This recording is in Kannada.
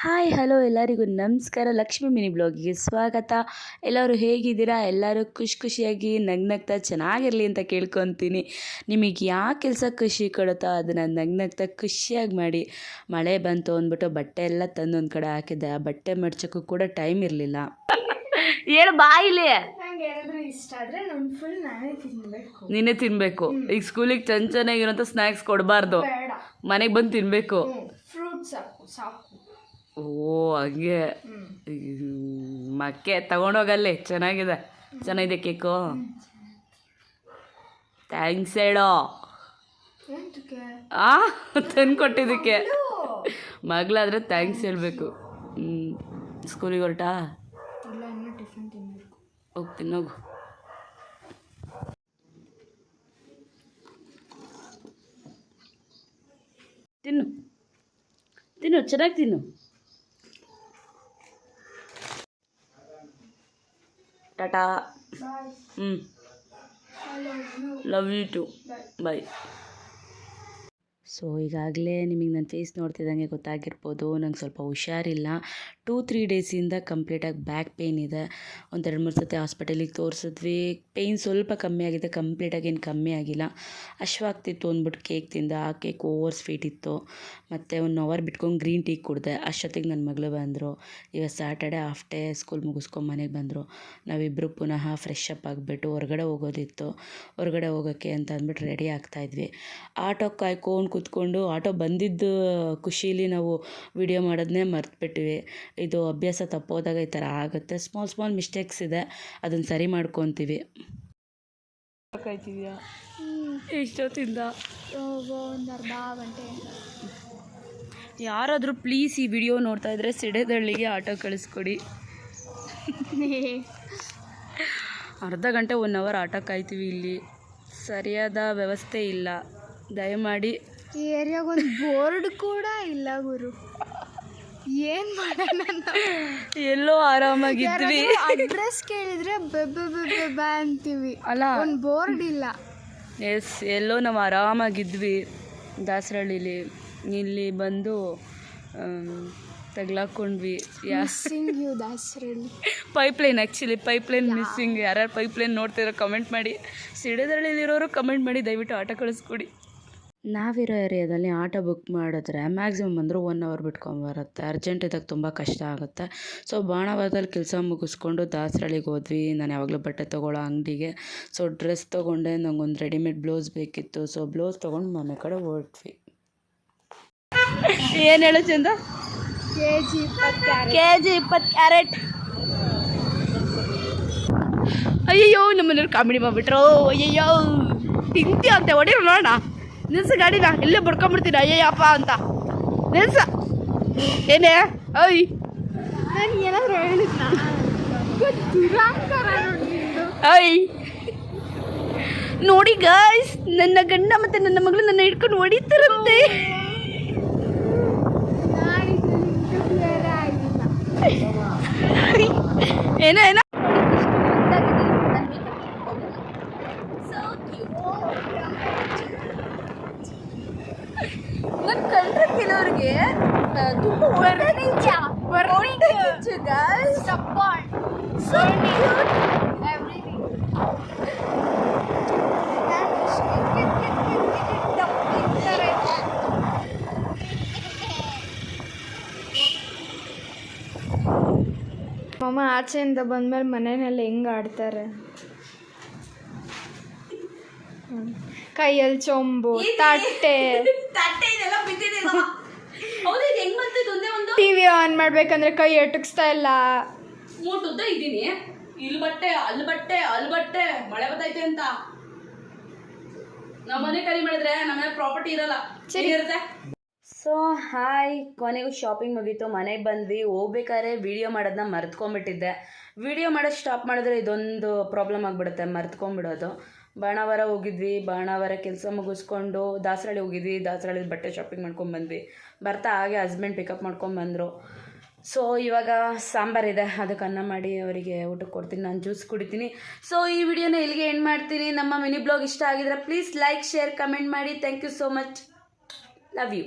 ಹಾಯ್ ಹಲೋ ಎಲ್ಲರಿಗೂ ನಮಸ್ಕಾರ. ಲಕ್ಷ್ಮಿ ಮಿನಿ ಬ್ಲಾಗಿಗೆ ಸ್ವಾಗತ. ಎಲ್ಲರೂ ಹೇಗಿದ್ದೀರಾ? ಎಲ್ಲರೂ ಖುಷಿಯಾಗಿ ನಗ್ನಗ್ತಾ ಚೆನ್ನಾಗಿರಲಿ ಅಂತ ಕೇಳ್ಕೊತೀನಿ. ನಿಮಗೆ ಯಾವ ಕೆಲಸ ಖುಷಿ ಕೊಡುತ್ತೋ ಅದನ್ನು ನಗ್ನಗ್ತಾ ಖುಷಿಯಾಗಿ ಮಾಡಿ. ಮಳೆ ಬಂತು ಅಂದ್ಬಿಟ್ಟು ಬಟ್ಟೆ ಎಲ್ಲ ತಂದು ಒಂದು ಕಡೆ ಹಾಕಿದ್ದೆ. ಆ ಬಟ್ಟೆ ಮಡ್ಚೋಕ್ಕೂ ಕೂಡ ಟೈಮ್ ಇರಲಿಲ್ಲ. ಹೇಳು ಬಾಯಿಲಿ. ನೀನೇ ತಿನ್ನಬೇಕು. ಈಗ ಸ್ಕೂಲಿಗೆ ಚೆನ್ನಾಗಿರೋಂಥ ಸ್ನ್ಯಾಕ್ಸ್ ಕೊಡಬಾರ್ದು, ಮನೆಗೆ ಬಂದು ತಿನ್ನಬೇಕು. ಓ ಹಂಗೆ. ಮಕ್ಕೆ ತಗೊಂಡೋಗಲ್ಲಿ, ಚೆನ್ನಾಗಿದೆ ಕೇಕು. ಥ್ಯಾಂಕ್ಸ್ ಹೇಳೋ. ತಂದು ಕೊಟ್ಟಿದ್ದಕ್ಕೆ ಮಗಳಾದರೆ ಥ್ಯಾಂಕ್ಸ್ ಹೇಳಬೇಕು. ಸ್ಕೂಲಿಗೆ ಹೊರಟಾ? ಹೋಗ್ತೀನಿ ಹೋಗು. ತಿನ್ನು ತಿನ್ನು, ಚೆನ್ನಾಗಿ ತಿನ್ನು. Tata. Love you too. Bye. So ಈಗಾಗಲೇ ನಿಮಗೆ ನನ್ನ ಫೇಸ್ ನೋಡ್ತಿದ್ದಂಗೆ ಗೊತ್ತಾಗಿರ್ಬೋದು, ನಂಗೆ ಸ್ವಲ್ಪ ಹುಷಾರಿಲ್ಲ. 2-3 ಡೇಸಿಂದ ಕಂಪ್ಲೀಟಾಗಿ ಬ್ಯಾಕ್ ಪೇಯ್ನ್ ಇದೆ. 1-2-3 ಸತಿ ಹಾಸ್ಪಿಟಲಿಗೆ ತೋರಿಸಿದ್ವಿ. ಪೇಯ್ನ್ ಸ್ವಲ್ಪ ಕಮ್ಮಿ ಆಗಿದೆ, ಕಂಪ್ಲೀಟಾಗಿ ಏನು ಕಮ್ಮಿ ಆಗಿಲ್ಲ. ಹಶ್ವಾಗ್ತಿತ್ತು ಅಂದ್ಬಿಟ್ಟು ಕೇಕ್ ತಿಂದೆ. ಆ ಕೇಕ್ ಓವರ್ ಸ್ವೀಟ್ ಇತ್ತು. ಮತ್ತು 1 ಅವರ್ ಬಿಟ್ಕೊಂಡು ಗ್ರೀನ್ ಟೀ ಕುಡಿದೆ. ಅಷ್ಟೊತ್ತಿಗೆ ನನ್ನ ಮಗಳು ಬಂದರು. ಇವತ್ತು ಸ್ಯಾಟರ್ಡೆ ಹಾಫ್ ಡೇ, ಸ್ಕೂಲ್ ಮುಗಿಸ್ಕೊಂಡು ಮನೆಗೆ ಬಂದರು. ನಾವಿಬ್ಬರು ಪುನಃ ಫ್ರೆಶ್ ಅಪ್ ಆಗಿಬಿಟ್ಟು ಹೊರಗಡೆ ಹೋಗೋದಿತ್ತು. ಹೊರಗಡೆ ಹೋಗೋಕ್ಕೆ ಅಂತ ಅಂದ್ಬಿಟ್ಟು ರೆಡಿ ಆಗ್ತಾಯಿದ್ವಿ. ಆಟೋ ಕಾಯ್ಕೊಂಡು ಕೂತ್ಕೊಂಡು ಆಟೋ ಬಂದಿದ್ದು ಖುಷೀಲಿ ನಾವು ವಿಡಿಯೋ ಮಾಡೋದನ್ನೇ ಮರೆತುಬಿಟ್ವಿ. ಇದು ಅಭ್ಯಾಸ ತಪ್ಪೋದಾಗ ಈ ಥರ ಆಗುತ್ತೆ. ಸ್ಮಾಲ್ ಮಿಸ್ಟೇಕ್ಸ್ ಇದೆ, ಅದನ್ನು ಸರಿ ಮಾಡ್ಕೊತೀವಿ. ಕಾಯ್ತಿದ್ಯಾ? ಎಷ್ಟೊತ್ತಿಂದ? ಒಂದು ಅರ್ಧ ಗಂಟೆ. ಯಾರಾದರೂ ಪ್ಲೀಸ್ ಈ ವಿಡಿಯೋ ನೋಡ್ತಾ ಇದ್ದರೆ ಸಿಡೆದಳ್ಳಿಗೆ ಆಟೋ ಕಳಿಸ್ಕೊಡಿ. ಅರ್ಧ ಗಂಟೆ 1 ಅವರ್ ಆಟೋ ಕಾಯ್ತೀವಿ. ಇಲ್ಲಿ ಸರಿಯಾದ ವ್ಯವಸ್ಥೆ ಇಲ್ಲ. ದಯಮಾಡಿ. ಈ ಏರಿಯಾಗೊಂದು ಬೋರ್ಡ್ ಕೂಡ ಇಲ್ಲ ಗುರು. ಏನು ಮಾಡೋಣ? ಎಲ್ಲೋ ಆರಾಮಾಗಿದ್ವಿ. ಅಡ್ರೆಸ್ ಕೇಳಿದರೆ ಬೆಬ್ಬ ಅಂತೀವಿ ಅಲ್ಲ, ಒಂದು ಬೋರ್ಡ್ ಇಲ್ಲ. ಎಸ್, ಎಲ್ಲೋ ನಾವು ಆರಾಮಾಗಿದ್ವಿ ದಾಸರಳ್ಳಿಲಿ. ಇಲ್ಲಿ ಬಂದು ತಗ್ಲಾಕೊಂಡ್ವಿ. Dasarahalli pipeline, actually pipeline missing. ಯಾರ್ಯಾರು ಪೈಪ್ಲೈನ್ ನೋಡ್ತಿರೋ ಕಮೆಂಟ್ ಮಾಡಿ. ಸಿಡಿದಳ್ಳಿಲಿರೋರು ಕಮೆಂಟ್ ಮಾಡಿ, ದಯವಿಟ್ಟು ಆಟೋ ಕಳಿಸ್ಕೊಡಿ. ನಾವಿರೋ ಏರಿಯಾದಲ್ಲಿ ಆಟೋ ಬುಕ್ ಮಾಡಿದ್ರೆ ಮ್ಯಾಕ್ಸಿಮಮ್ ಅಂದರೂ 1 ಅವರ್ ಬಿಟ್ಕೊಂಬರುತ್ತೆ. ಅರ್ಜೆಂಟ್ ಇದ್ದಾಗ ತುಂಬ ಕಷ್ಟ ಆಗುತ್ತೆ. ಸೊ ಬಾಣಾವರದಲ್ಲಿ ಕೆಲಸ ಮುಗಿಸ್ಕೊಂಡು ದಾಸರಳ್ಳಿಗೆ ಹೋದ್ವಿ. ನಾನು ಯಾವಾಗಲೂ ಬಟ್ಟೆ ತೊಗೊಳ್ಳೋ ಅಂಗಡಿಗೆ. ಸೊ ಡ್ರೆಸ್ ತೊಗೊಂಡೆ. ನಂಗೊಂದು ರೆಡಿಮೇಡ್ ಬ್ಲೌಸ್ ಬೇಕಿತ್ತು. ಸೊ ಬ್ಲೌಸ್ ತೊಗೊಂಡು ಮನೆ ಕಡೆ ಹೊರಟ್ವಿ. ಏನು ಹೇಳು ಚಂದ? KG 20 carrot. ಅಯ್ಯಯ್ಯೋ, ನಮ್ಮನೆಯವ್ರು ಕಾಮಿಡಿ ಮಾಡಿಬಿಟ್ರು. ಅಯ್ಯಯ್ಯೋ, ತಿಂತೀಯ ಅಂತೆ, ಹೊಡಿರು ನೋಡೋಣ. ನಿಲ್ಸು ಗಾಡಿನ, ಇಲ್ಲೇ ಬಡ್ಕೊಂಬಿಡ್ತೀನಿ ಅಯ್ಯಯ್ಯಪ್ಪ ಅಂತ. ನಿಲ್ಸ. ಏನೇ? ಅಯ್ಯ, ನಾನು ಏನಾದರೂ ಹೇಳಿದ್ನ? ಅಯ್ಯ ನೋಡಿ ಗಾಯ್ಸ್, ನನ್ನ ಗಂಡ ಮತ್ತು ನನ್ನ ಮಗಳು ನನ್ನ ಹಿಡ್ಕೊಂಡು ಹೊಡಿತಾರಂತೆ. ಏನೋ ನನ್ನ ಕಂಡ್ರೆ ಕೆಲವ್ರಿಗೆ ತುಂಬ ಮಮ್ಮ ಆಚೆಯಿಂದ ಬಂದಮೇಲೆ ಮನೆಯಲ್ಲಿ ಹೆಂಗೆ ಆಡ್ತಾರೆ. ಕೈಯಲ್ಲಿ ಚೊಂಬು, ತಟ್ಟೆ, ಟಿವಿ ಆನ್ ಮಾಡ್ಬೇಕಂದ್ರೆ ಕೈ ಎಟಕ್ಸ್ತಾ ಇಲ್ಲ. ಮೂಟುದ್ದ ಇದ್ದೀನಿ, ಇಲ್ಲಿ ಬಟ್ಟೆ ಅಲ್ಲಿ ಬಟ್ಟೆ ಅಲ್ಲಿ ಬಟ್ಟೆ. ಮಳೆ ಬರ್ತೈತೆ ಅಂತ ನಾವು ಮನೆ ಖಾಲಿ ಮಾಡಿದ್ರೆ ನಮ್ಮ ಪ್ರಾಪರ್ಟಿ ಇರಲ್ಲ, ಇರುತ್ತೆ. ಸೊ ಹಾಯ್, ಕೊನೆಗೂ ಶಾಪಿಂಗ್ ಮುಗೀತು, ಮನೆಗೆ ಬಂದ್ವಿ. ಹೋಗ್ಬೇಕಾದ್ರೆ ವಿಡಿಯೋ ಮಾಡೋದನ್ನ ಮರ್ತ್ಕೊಂಡ್ಬಿಟ್ಟಿದ್ದೆ. ವಿಡಿಯೋ ಮಾಡೋದು ಸ್ಟಾಪ್ ಮಾಡಿದ್ರೆ ಇದೊಂದು ಪ್ರಾಬ್ಲಮ್ ಆಗಿಬಿಡುತ್ತೆ, ಮರ್ತ್ಕೊಂಡ್ಬಿಡೋದು. ಬಾಣಾವರ ಹೋಗಿದ್ವಿ. ಬಾಣಾವರ ಕೆಲಸ ಮುಗಿಸ್ಕೊಂಡು ದಾಸರಳ್ಳಿ ಹೋಗಿದ್ವಿ. ದಾಸರಳ್ಳಿ ಬಟ್ಟೆ ಶಾಪಿಂಗ್ ಮಾಡ್ಕೊಂಡು ಬಂದ್ವಿ. ಬರ್ತಾ ಹಾಗೆ ಹಸ್ಬೆಂಡ್ ಪಿಕಪ್ ಮಾಡ್ಕೊಂಡ್ಬಂದರು. ಸೊ ಇವಾಗ ಸಾಂಬಾರಿದೆ, ಅದಕ್ಕೆ ಅನ್ನ ಮಾಡಿ ಅವರಿಗೆ ಊಟಕ್ಕೆ ಕೊಡ್ತೀನಿ. ನಾನು ಜ್ಯೂಸ್ ಕುಡಿತೀನಿ. ಸೊ ಈ ವಿಡಿಯೋನ ಇಲ್ಲಿಗೆ ಎಂಡ್ ಮಾಡ್ತೀನಿ. ನಮ್ಮ ಮಿನಿ ಬ್ಲಾಗ್ ಇಷ್ಟ ಆಗಿದ್ರೆ ಪ್ಲೀಸ್ ಲೈಕ್, ಶೇರ್, ಕಮೆಂಟ್ ಮಾಡಿ. Thank you so much. Love you.